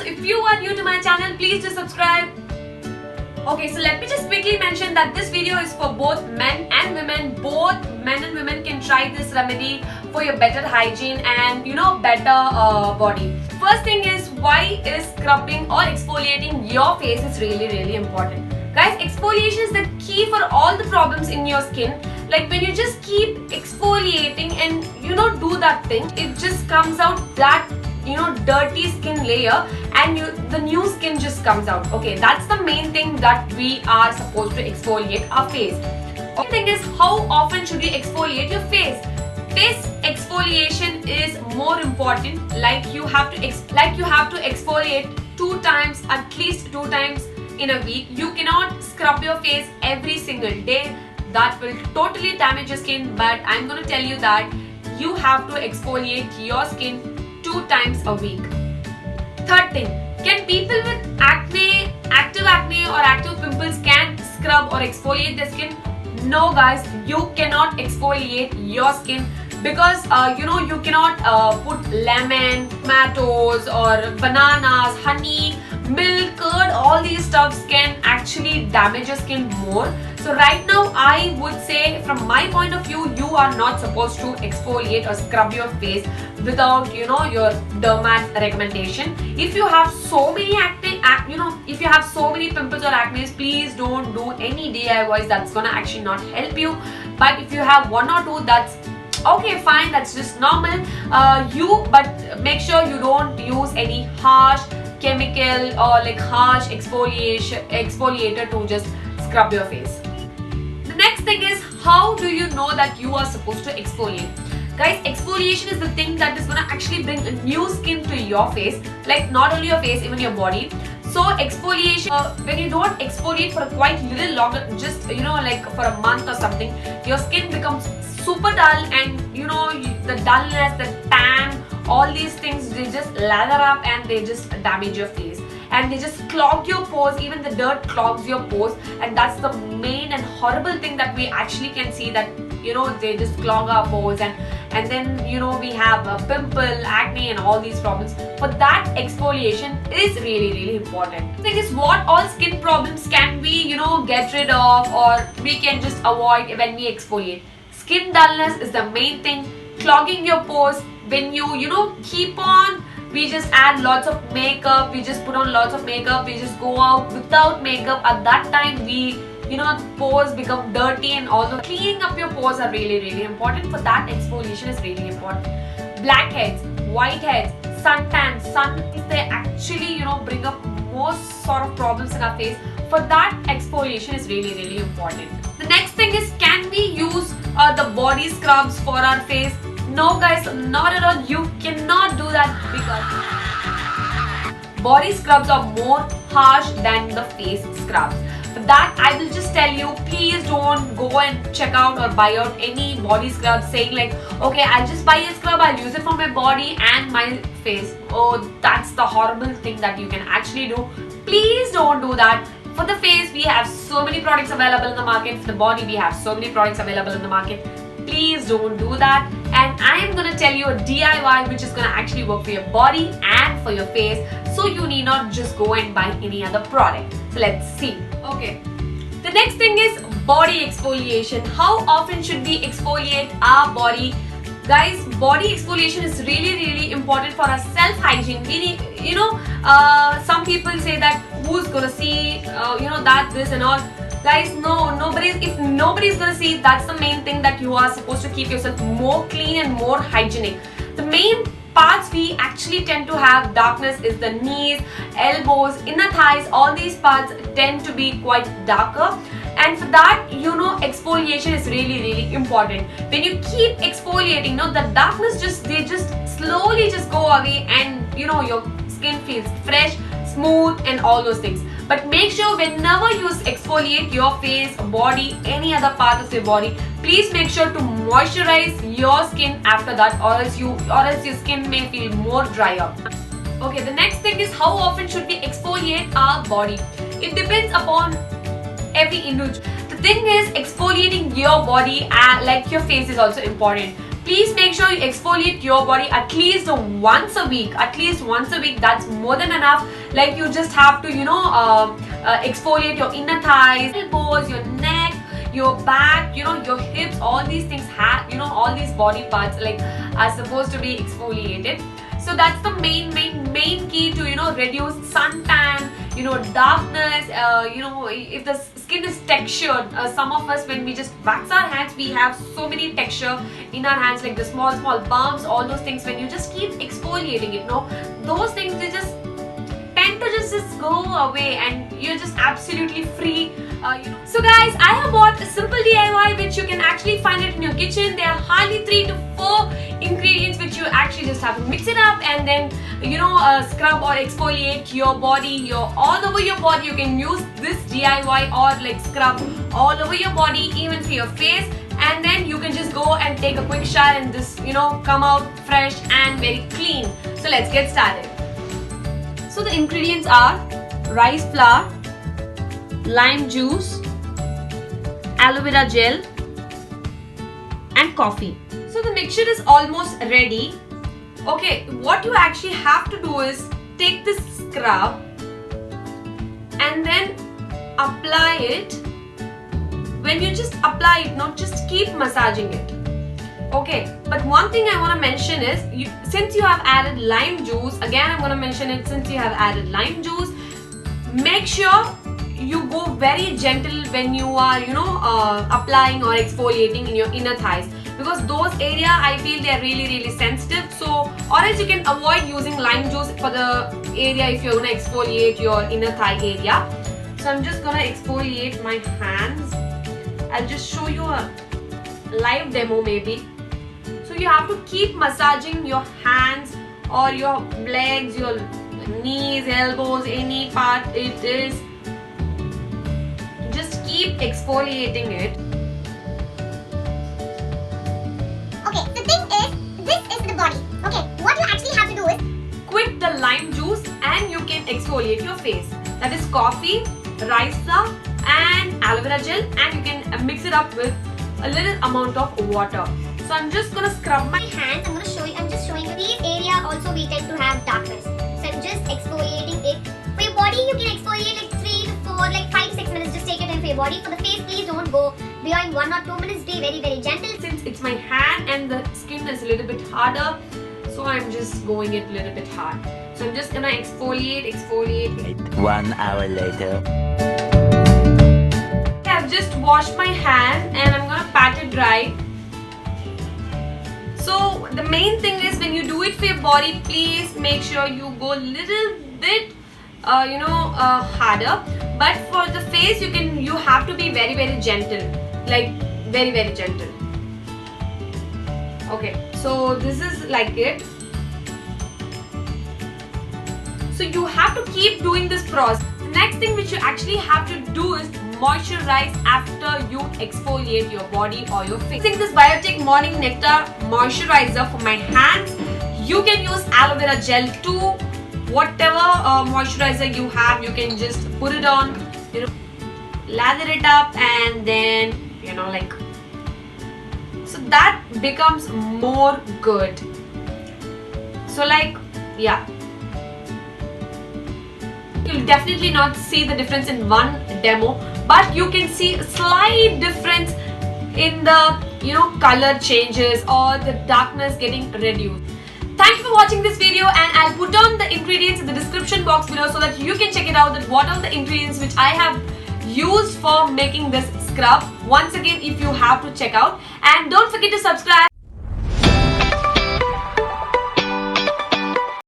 if you are new to my channel, please do subscribe. Okay, so let me just quickly mention that this video is for both men and women. Both men and women can try this remedy for your better hygiene and better body. First thing is, why is scrubbing or exfoliating your face is really important. Guys, exfoliation is the key for all the problems in your skin. Like when you just keep exfoliating and do that thing, it just comes out that dirty skin layer and the new skin just comes out. Okay, that's the main thing that we are supposed to exfoliate our face. Second thing is, how often should you exfoliate your face? Face exfoliation is more important. Like you have to exfoliate 2 times, at least 2 times in a week. You cannot scrub your face every single day. That will totally damage your skin, but I'm going to tell you that you have to exfoliate your skin 2 times a week. Third thing, can people with acne, active acne or active pimples can scrub or exfoliate their skin? No guys, you cannot exfoliate your skin because you cannot put lemon, tomatoes or bananas, honey, milk, curd, all these stuffs can actually damage your skin more. So right now I would say, from my point of view, you are not supposed to exfoliate or scrub your face without your dermat recommendation. If you have so many acne, if you have so many pimples or acne, please don't do any DIYs. That's gonna actually not help you. But if you have 1 or 2, that's okay, fine, that's just normal. But make sure you don't use any harsh chemical or like harsh exfoliator to just scrub your face. The next thing is, how do you know that you are supposed to exfoliate? Guys, exfoliation is the thing that is gonna actually bring a new skin to your face, like not only your face, even your body. So exfoliation, when you don't exfoliate for quite little longer, just like for a month or something, your skin becomes super dull, and the dullness, the tan, all these things, they just lather up and they just damage your face and they just clog your pores. Even the dirt clogs your pores, and that's the main and horrible thing that we actually can see, that they just clog our pores, and then we have a pimple, acne and all these problems. For that, exfoliation is really important. The thing is, what all skin problems can we get rid of or we can just avoid when we exfoliate? Skin dullness is the main thing. Clogging your pores, when you keep on, we just add lots of makeup, we just put on lots of makeup, we just go out without makeup. At that time, we pores become dirty, and also cleaning up your pores are really important. For that, exfoliation is really important. Blackheads, whiteheads, suntans, they actually bring up most sort of problems in our face. For that, exfoliation is really important. The next thing is, can we use the body scrubs for our face? No guys, not at all. You cannot do that because body scrubs are more harsh than the face scrubs. For that, I will just tell you, please don't go and check out or buy out any body scrub saying like, okay, I'll just buy a scrub, I'll use it for my body and my face. Oh, that's the horrible thing that you can actually do. Please don't do that. For the face, we have so many products available in the market. For the body, we have so many products available in the market. Please don't do that. And I am going to tell you a DIY which is going to actually work for your body and for your face. So you need not just go and buy any other product. So let's see. Okay. The next thing is body exfoliation. How often should we exfoliate our body? Guys, body exfoliation is really important for our self-hygiene. Meaning, some people say that who's gonna see, that, this and all. Guys, no, if nobody's gonna see, that's the main thing, that you are supposed to keep yourself more clean and more hygienic. The main parts we actually tend to have darkness is the knees, elbows, inner thighs. All these parts tend to be quite darker. And for that, exfoliation is really important. When you keep exfoliating, the darkness they just slowly just go away, and your skin feels fresh, smooth and all those things. But make sure whenever you exfoliate your face, body, any other part of your body, please make sure to moisturize your skin after that, or else your skin may feel more drier. Okay, the next thing is, how often should we exfoliate our body? It depends upon every individual. The thing is, exfoliating your body like your face is also important. Please make sure you exfoliate your body at least once a week. At least once a week, that's more than enough. Like you just have to, exfoliate your inner thighs, elbows, your neck, your back, your hips. All these things have, all these body parts are supposed to be exfoliated. So that's the main key to reduce suntan, darkness. If the skin is textured, some of us, when we just wax our hands, we have so many texture in our hands, like the small bumps, all those things. When you just keep exfoliating it, those things, they just tend to just go away and you're just absolutely free. So guys, I have bought a simple DIY which you can actually find it in your kitchen. There are hardly 3 to 4 ingredients which you actually just have to mix it up and then scrub or exfoliate your body, all over your body. You can use this DIY or scrub all over your body, even for your face, and then you can just go and take a quick shower and just come out fresh and very clean. So let's get started. So the ingredients are rice flour, lime juice, aloe vera gel and coffee. So the mixture is almost ready. Okay, what you actually have to do is take this scrub and then apply it. When you just apply it, just keep massaging it. Okay, but one thing I want to mention is, since you have added lime juice, again I'm going to mention it, since you have added lime juice, make sure you go very gentle when you are applying or exfoliating in your inner thighs, because those areas I feel they are really sensitive. So, or else you can avoid using lime juice for the area if you're going to exfoliate your inner thigh area. So I'm just going to exfoliate my hands. I'll just show you a live demo maybe. So you have to keep massaging your hands or your legs, your knees, elbows, any part it is. Just keep exfoliating it. Okay, the thing is, this is the body. Okay, what you actually have to do is quit the lime juice and you can exfoliate your face. That is coffee, rice flour and aloe vera gel, and you can mix it up with a little amount of water. So I'm just gonna scrub my hands. I'm just showing you these area also we tend to have darkness. So I'm just exfoliating it. For your body, you can exfoliate 3 to 4, 5-6 minutes. Just take your time for your body. For the face, please don't go beyond 1 or 2 minutes. Be very gentle. Since it's my hand and the skin is a little bit harder, so I'm just going it a little bit hard. So I'm just gonna exfoliate. 1 hour later. I've just washed my hand and I'm gonna pat it dry. So the main thing is, when you do it for your body, please make sure you go a little bit harder. But for the face, you have to be very gentle, very gentle. Okay, so this is like it. So you have to keep doing this process. The next thing which you actually have to do is moisturize after you exfoliate your body or your face. Using this Biotique Morning Nectar moisturizer for my hands. You can use aloe vera gel too. Whatever moisturizer you have, you can just put it on, lather it up, and then so that becomes more good. So yeah, you'll definitely not see the difference in one demo, but you can see a slight difference in the color changes or the darkness getting reduced. Thank you for watching this video, and I'll put on the ingredients in the description box below so that you can check it out, that what are the ingredients which I have used for making this scrub. Once again, if you have to check out, and don't forget to subscribe.